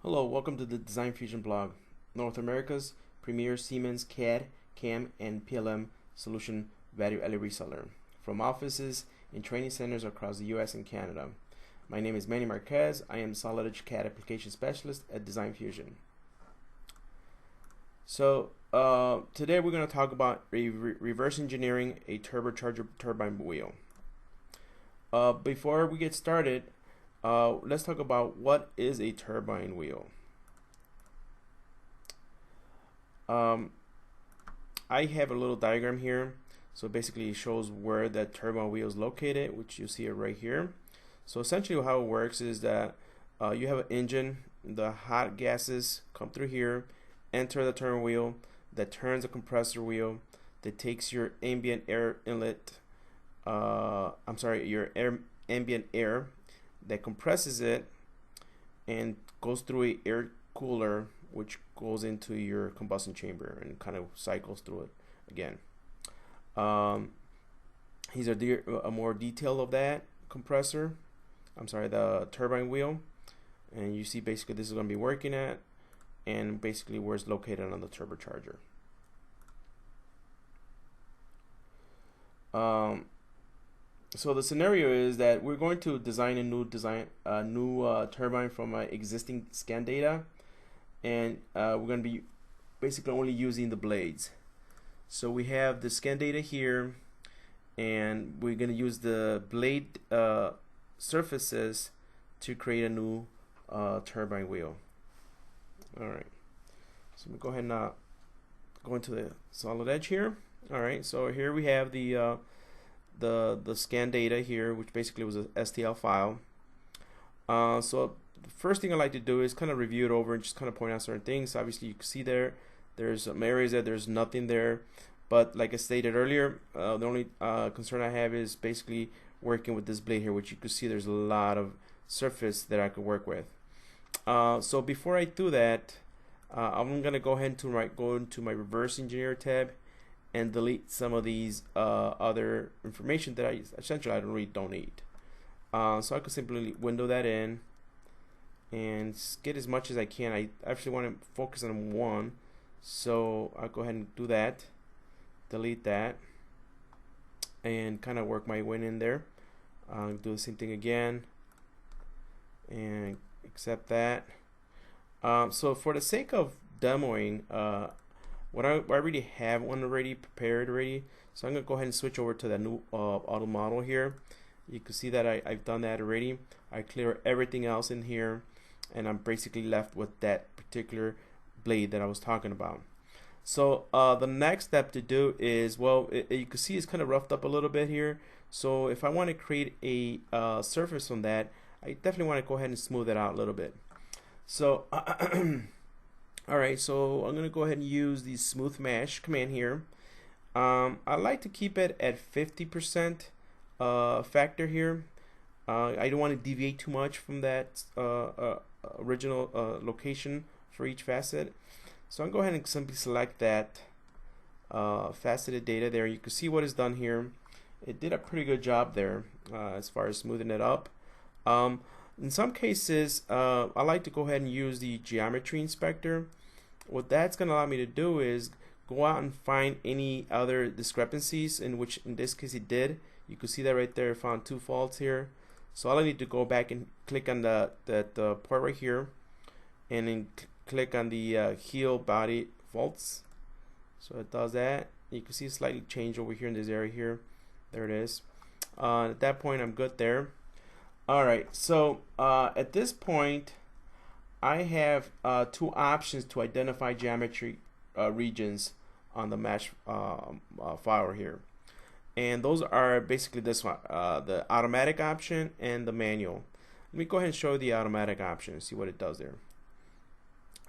Hello, welcome to the Design Fusion blog, North America's premier Siemens CAD, CAM, and PLM solution value-added reseller, from offices and training centers across the US and Canada. My name is Manny Marquez. I am Solid Edge CAD application specialist at Design Fusion. So today we're going to talk about reverse engineering a turbocharger turbine wheel. Before we get started, let's talk about what is a turbine wheel. I have a little diagram here. So basically it shows where that turbine wheel is located, which you see it right here. So essentially how it works is that you have an engine, the hot gases come through here, enter the turbine wheel, that turns the compressor wheel, that takes your ambient air inlet, ambient air, that compresses it and goes through a air cooler, which goes into your combustion chamber and kind of cycles through it again. Here's a more detail of that compressor. The turbine wheel, and you see basically this is going to be working at, and basically where it's located on the turbocharger. So the scenario is that we're going to design a new turbine from existing scan data, and we're going to be basically only using the blades. So we have the scan data here, and we're going to use the blade surfaces to create a new turbine wheel. Alright, so we go ahead and go into the solid edge here. Alright, so here we have the scan data here, which basically was a STL file. So the first thing I like to do is kind of review it over and just kind of point out certain things. Obviously you can see there's some areas that there's nothing there, but like I stated earlier, the only concern I have is basically working with this blade here, which you can see there's a lot of surface that I could work with. So before I do that, I'm gonna go ahead and go into my reverse engineer tab and delete some of these other information that I really don't need. So I could simply window that in and get as much as I can. I actually want to focus on one, so I'll go ahead and do that, delete that, and kind of work my way in there. Do the same thing again and accept that. So for the sake of demoing, I already have one already prepared already, so I'm gonna go ahead and switch over to the new auto model here. You can see that I've done that already. I clear everything else in here, and I'm basically left with that particular blade that I was talking about. So the next step to do is, well, you can see it's kind of roughed up a little bit here. So if I want to create a surface on that, I definitely want to go ahead and smooth it out a little bit. So alright, so I'm going to go ahead and use the smooth mesh command here. I like to keep it at 50% factor here. I don't want to deviate too much from that original location for each facet. So I'm going to go ahead and simply select that faceted data there. You can see what is done here. It did a pretty good job there as far as smoothing it up. In some cases, I like to go ahead and use the geometry inspector. What that's going to allow me to do is go out and find any other discrepancies, in which in this case it did. You can see that right there, I found two faults here. So all I need to go back and click on that part right here, and then click on the heel body faults. So it does that. You can see a slightly change over here in this area here. There it is. At that point I'm good there. Alright, so at this point I have two options to identify geometry regions on the mesh file here, and those are basically this one, the automatic option and the manual. Let me go ahead and show you the automatic option and see what it does there.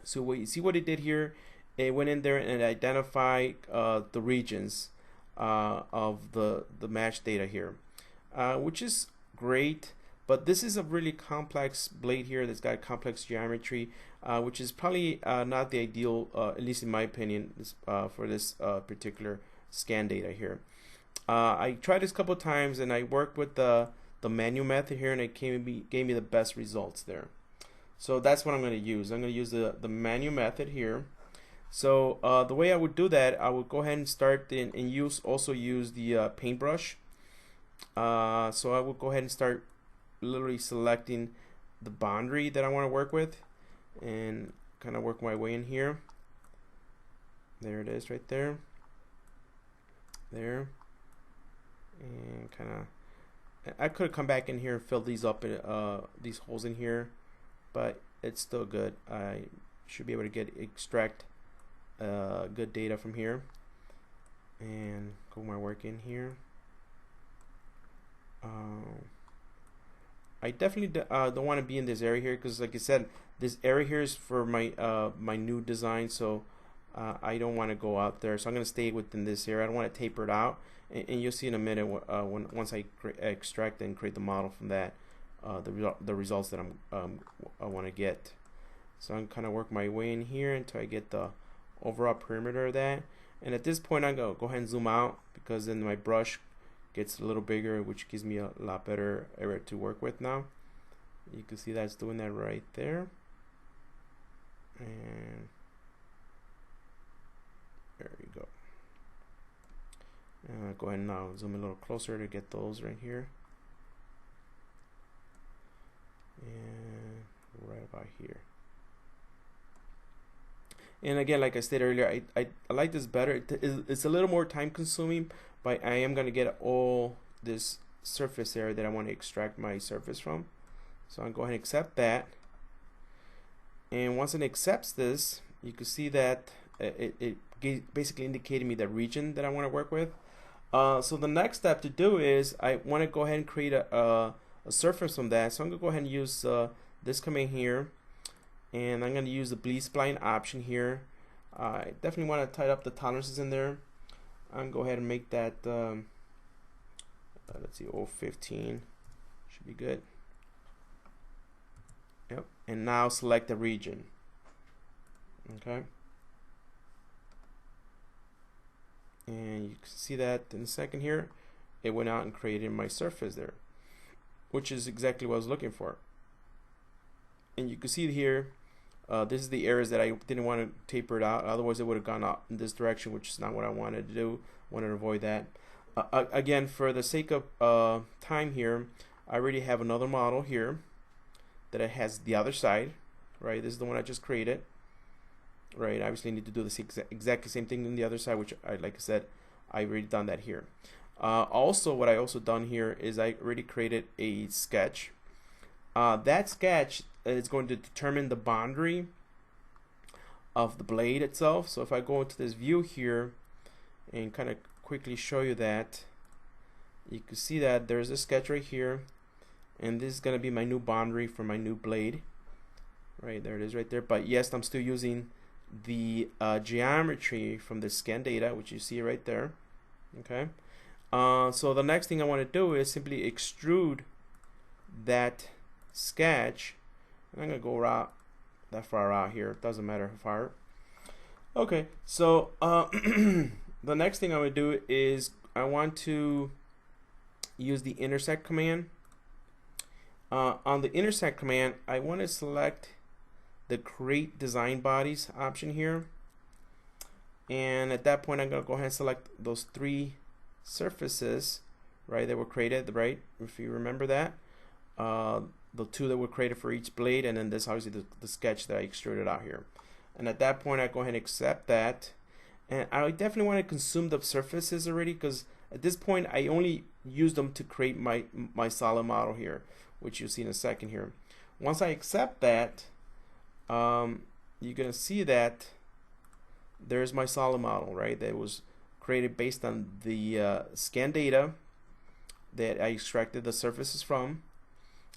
So you see what it did here. It went in there and identified the regions of the mesh data here, which is great. But this is a really complex blade here that's got complex geometry, which is probably not the ideal, at least in my opinion, for this particular scan data here. I tried this a couple of times, and I worked with the manual method here, and it gave me the best results there. So that's what I'm going to use. I'm going to use the manual method here. So the way I would do that, I would go ahead and start and also use the paintbrush. So I will go ahead and start literally selecting the boundary that I want to work with and kind of work my way in here. There it is right there. There. And kind of, I could come back in here and fill these up, these holes in here, but it's still good. I should be able to extract good data from here and go my work in here. I definitely don't want to be in this area here because, like I said, this area here is for my my new design, so I don't want to go out there. So I'm going to stay within this area. I don't want to taper it out, and you'll see in a minute once I extract and create the model from that, the results that I want to get. So I'm kind of work my way in here until I get the overall perimeter of that. And at this point, I'm going to go ahead and zoom out because then my brush gets a little bigger, which gives me a lot better area to work with now. You can see that's doing that right there. And there you go. Go ahead and now zoom a little closer to get those right here. And right about here. And again, like I said earlier, I like this better. It's a little more time consuming, but I am going to get all this surface area that I want to extract my surface from. So I'll go ahead and accept that. And once it accepts this, you can see that it basically indicated me the region that I want to work with. So the next step to do is I want to go ahead and create a surface from that. So I'm going to go ahead and use this command here. And I'm going to use the bleed spline option here. I definitely want to tighten up the tolerances in there. I'm going to go ahead and make that, let's see, 015 should be good. Yep. And now select the region. Okay. And you can see that in a second here, it went out and created my surface there, which is exactly what I was looking for. And you can see here, this is the areas that I didn't want to taper it out. Otherwise, it would have gone out in this direction, which is not what I wanted to do. I wanted to avoid that. Again, for the sake of time here, I already have another model here that it has the other side. Right, this is the one I just created. Right, obviously I need to do the exactly same thing on the other side, which like I said, I already done that here. Also, what I also done here is I already created a sketch. That sketch is going to determine the boundary of the blade itself. So if I go into this view here and kind of quickly show you that, you can see that there's a sketch right here, and this is going to be my new boundary for my new blade. Right there it is right there. But yes, I'm still using the geometry from the scan data, which you see right there. Okay. So the next thing I want to do is simply extrude that sketch. I'm gonna go that far out here. It doesn't matter how far. Okay, so the next thing I would do is I want to use the intersect command. On the intersect command, I want to select the create design bodies option here, and at that point I'm gonna go ahead and select those three surfaces, right, that were created, right, if you remember that. The two that were created for each blade, and then this obviously the sketch that I extruded out here. And at that point I go ahead and accept that, and I definitely want to consume the surfaces already, because at this point I only use them to create my solid model here, which you'll see in a second here. Once I accept that, you're gonna see that there's my solid model, right, that was created based on the scan data that I extracted the surfaces from.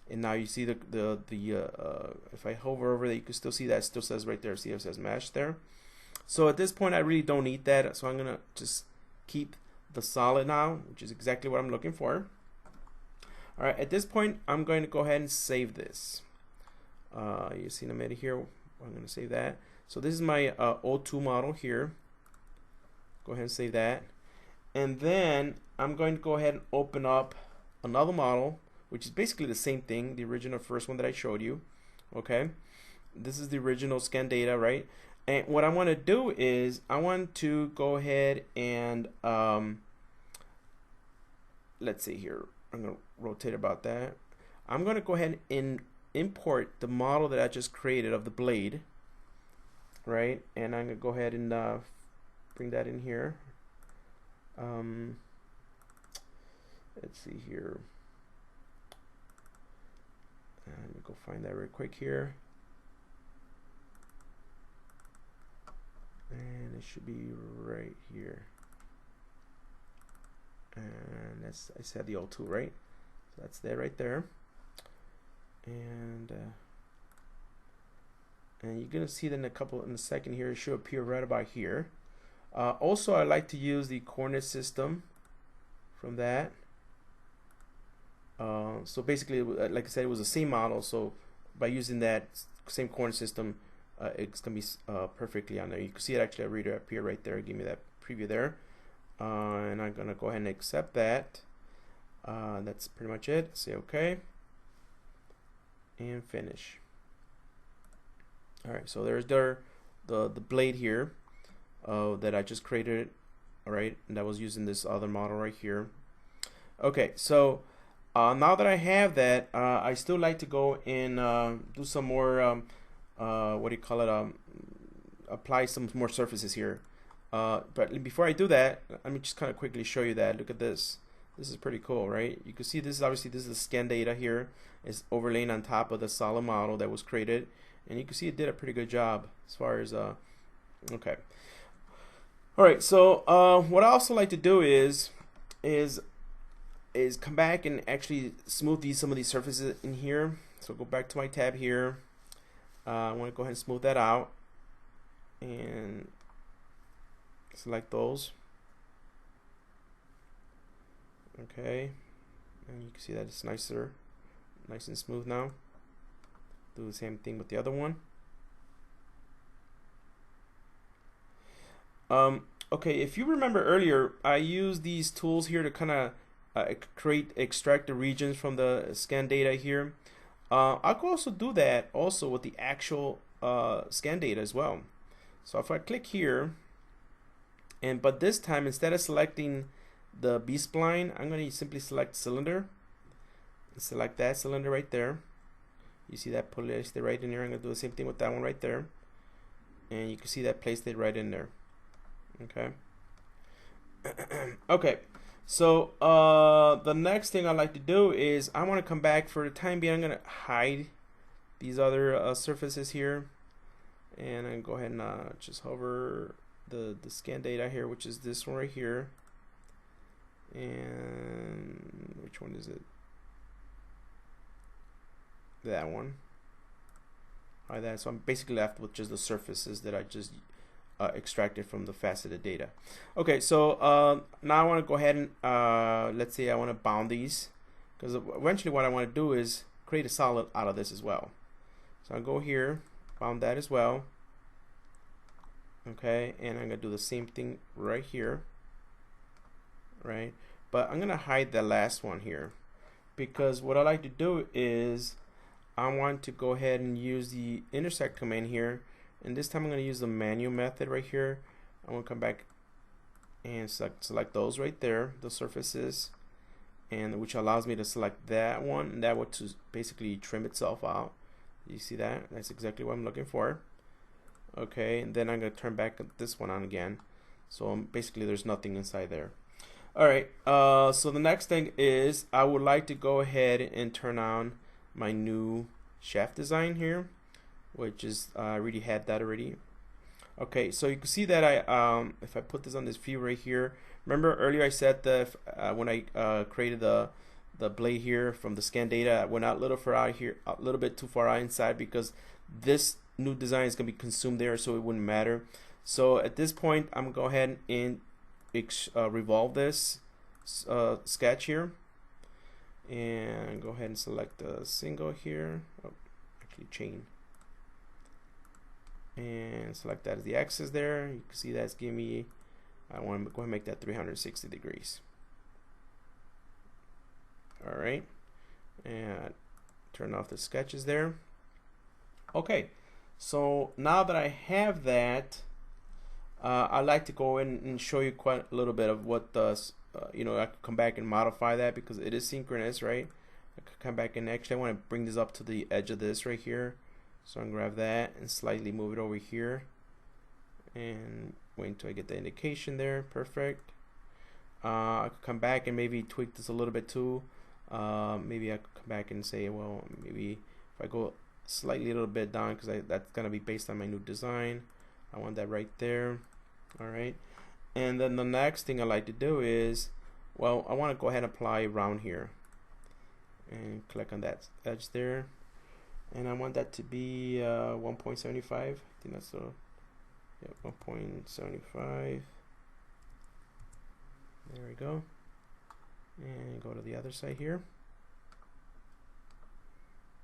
And now you see if I hover over that, you can still see that it still says right there, see it says mesh there. So at this point I really don't need that, so I'm gonna just keep the solid now, which is exactly what I'm looking for. Alright, at this point I'm going to go ahead and save this. You see in a minute here, I'm gonna save that. So this is my O2 model here. Go ahead and save that. And then I'm going to go ahead and open up another model, which is basically the same thing, the original first one that I showed you. Okay, this is the original scan data, right? And what I want to do is I want to go ahead and let's see here. I'm going to rotate about that. I'm going to go ahead and import the model that I just created of the blade, right? And I'm going to go ahead and bring that in here. Let's see here. Let me go find that real quick here. And it should be right here. And that's, I said the O2, right? So that's there, right there. And you're gonna see that in a second here. It should appear right about here. Also, I like to use the coordinate system from that. So basically, like I said, it was the same model. So by using that same coordinate system, it's gonna be perfectly on there. You can see it actually already appear right there. Give me that preview there. And I'm gonna go ahead and accept that. That's pretty much it. Say OK and finish. All right, so there's the blade here that I just created. All right, and that was using this other model right here. Okay, so now that I have that, I still like to go and do some more what do you call it? Apply some more surfaces here. But before I do that, let me just kind of quickly show you that. Look at this. This is pretty cool, right? You can see this is obviously the scan data here. It's overlaying on top of the solid model that was created, and you can see it did a pretty good job as far as okay. All right, so what I also like to do is come back and actually smooth some of these surfaces in here. So go back to my tab here. I want to go ahead and smooth that out and select those. Okay, and you can see that it's nice and smooth now. Do the same thing with the other one. Okay, if you remember earlier, I used these tools here to kind of extract the regions from the scan data here. I could also do that also with the actual scan data as well. So if I click here, but this time instead of selecting the B-spline, I'm going to simply select cylinder and select that cylinder right there. You see that placed it right in there. I'm going to do the same thing with that one right there, and you can see that placed it right in there. Okay. Okay, so the next thing I like to do is I want to come back. For the time being, I'm going to hide these other surfaces here, and I can go ahead and just hover the scan data here, which is this one right here. And which one is it? That one. Hide that. So I'm basically left with just the surfaces that I just extracted from the faceted data. Okay, so now I want to go ahead and let's say I want to bound these, because eventually what I want to do is create a solid out of this as well. So I'll go here, bound that as well. Okay, and I'm gonna do the same thing right here, right? But I'm gonna hide the last one here, because what I like to do is I want to go ahead and use the intersect command here, and this time I'm going to use the manual method right here. I'm going to come back and select those right there, the surfaces, and which allows me to select that one, and that would to basically trim itself out. You see that? That's exactly what I'm looking for. Okay, and then I'm going to turn back this one on again. So basically there's nothing inside there. Alright, so the next thing is I would like to go ahead and turn on my new shaft design here, which is I already had that already. Okay, so you can see that if I put this on this view right here, remember earlier I said that when I created the blade here from the scan data, I went out a little far out here, a little bit too far out inside, because this new design is going to be consumed there, so it wouldn't matter. So at this point I'm going to go ahead and revolve this sketch here, and go ahead and select the single here, actually chain, and select that as the axis there. You can see that's giving me, I want to go ahead and make that 360 degrees. Alright, and turn off the sketches there. Okay, so now that I have that, I'd like to go in and show you quite a little bit of what does, I could come back and modify that because it is synchronous, right? I could come back and actually I want to bring this up to the edge of this right here. So I'm gonna grab that and slightly move it over here and wait until I get the indication there. Perfect. I could come back and maybe tweak this a little bit too. Maybe I could come back and say, well, maybe if I go slightly a little bit down because that's gonna be based on my new design. I want that right there. All right. And then the next thing I like to do is, well, I want to go ahead and apply around here and click on that edge there. And I want that to be 1.75. I think that's the 1.75. There we go. And go to the other side here.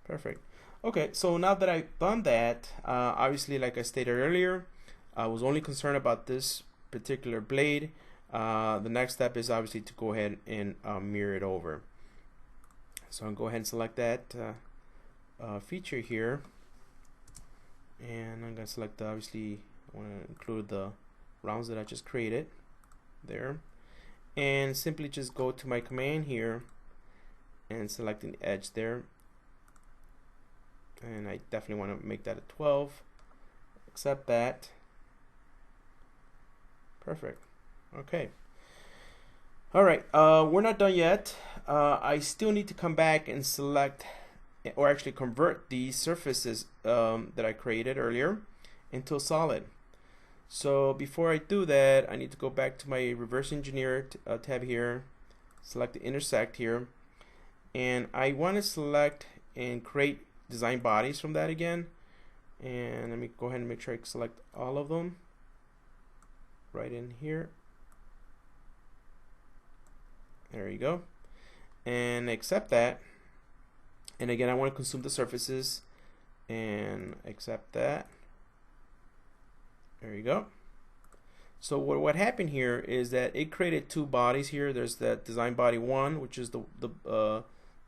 Perfect. Okay, so now that I've done that, obviously, like I stated earlier, I was only concerned about this particular blade. The next step is obviously to go ahead and mirror it over. So I'll go ahead and select that feature here, and I'm going to select, obviously I want to include the rounds that I just created there, and simply just go to my command here and select an edge there, and I definitely want to make that a 12. Accept that. Perfect. Okay. All right, we're not done yet. I still need to come back and select, or actually convert these surfaces that I created earlier into a solid. So before I do that, I need to go back to my reverse engineer tab here, select the intersect here, and I want to select and create design bodies from that again. And let me go ahead and make sure I select all of them right in here. There you go, and accept that. And again, I want to consume the surfaces and accept that. There you go. So what happened here is that it created two bodies here. There's that design body 1, which is the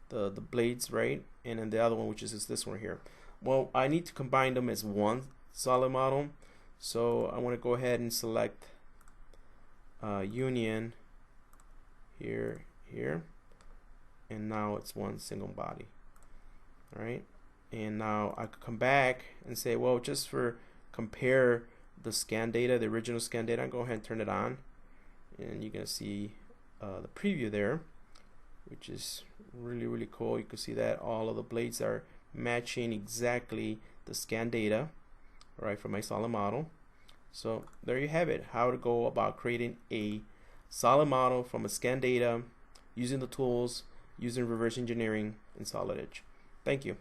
blades, right? And then the other one, which is this one here. Well, I need to combine them as one solid model. So I want to go ahead and select union here, and now it's one single body. All right, and now I could come back and say, well, just for compare the scan data, the original scan data, I'll go ahead and turn it on, and you're gonna see the preview there, which is really cool. You can see that all of the blades are matching exactly the scan data, right, for my solid model. So there you have it, how to go about creating a solid model from a scan data using the tools, using reverse engineering in Solid Edge. Thank you.